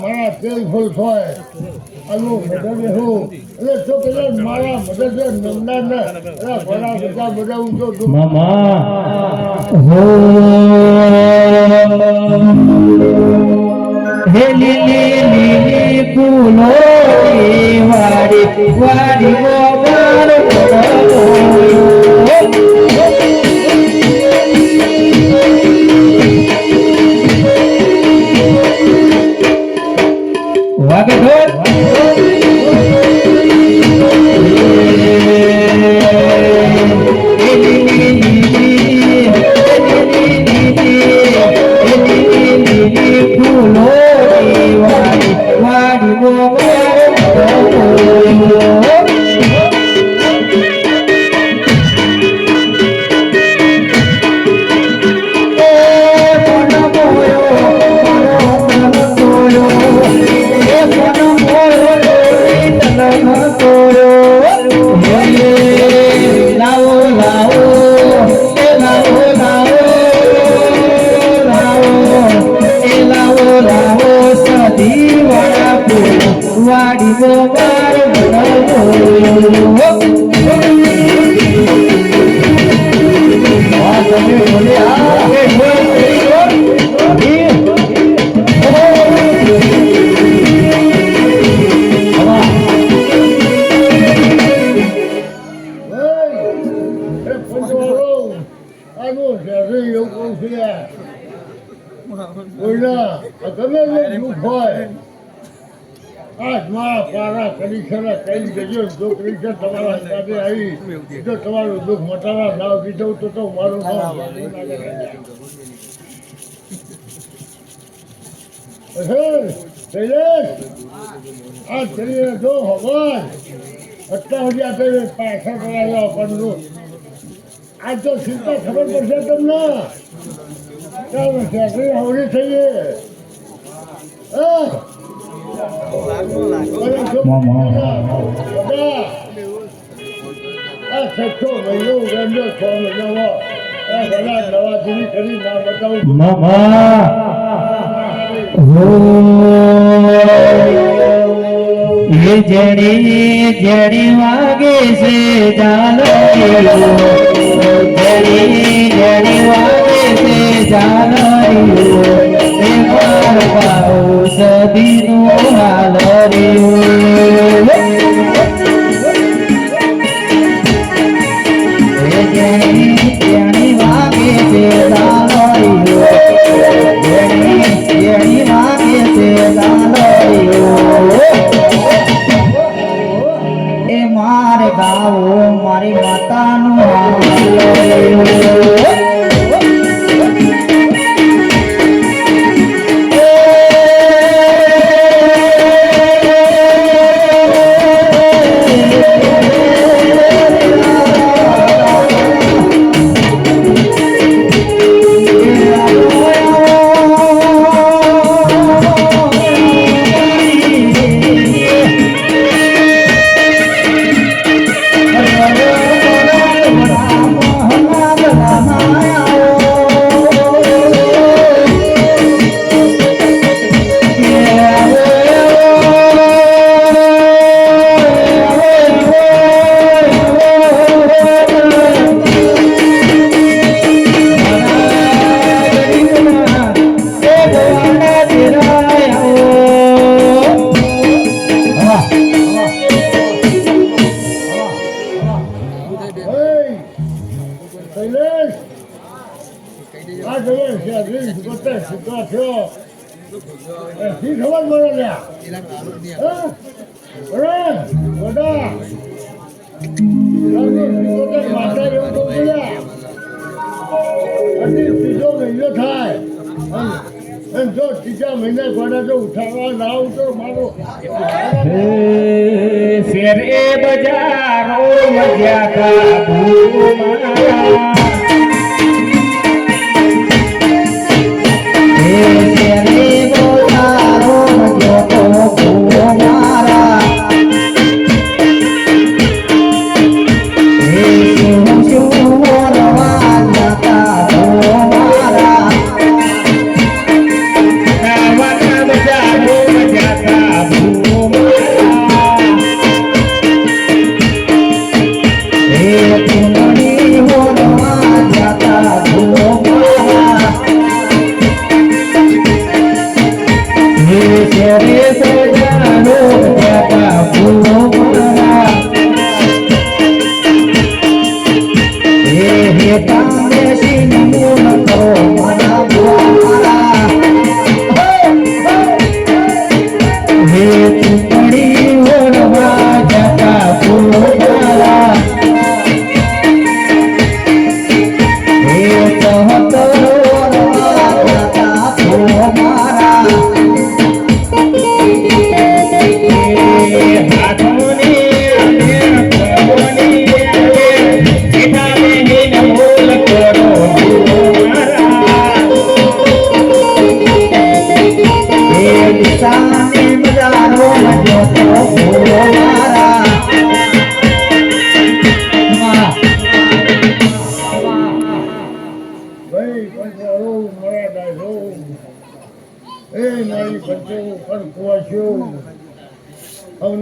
મારા તેલ ફૂલ થાય આનું મદદ હું એટલે તો પેલા મારા મદદ નમદાર ને ઘણા બધા ઊંચો મામા હે લીલી લીલી ફૂલો વાડી વાડી ગોબર વાગે ઢોલ તમારું દુઃખ મટાવા નાવ દીધું તો મારું આ શરીર જો ભગવાન અત્યાર સુધી આપણે પાછા કરાવ્યા આપણને આજ તો સીધા ખબર પડશે તમને ચાલો શેકરી હવરી થઈએ આ છઠ્ઠો મહિનો ઉગાડ્યો 6 મહિનામાં ઘણા નવાજરી કરી ના બતાવું ये जड़ी जड़ी वागे से जानो जड़ी जड़ी वागे से जानो ए मार पाओ सदी नो हाल रे जड़ी जड़ी वागे से जानो जड़ी जड़ी वागे से जानो मारे गाओ मारी माता नु શૈલેષ આ તમે શેઠી પોતે સીધો થયો શી ખબર મળે લ્યા હા બરાબર બધા માતા એવું કહું લ્યા હજી ત્રીજો મહિનો થાય અને જો ત્રીજા મહિને ગોડા જો ઉઠાવવા ના ઉઠો મારો શેરે બજારો મજા કાબુમાં એ મારી પંચો પણ કુવાશ્યો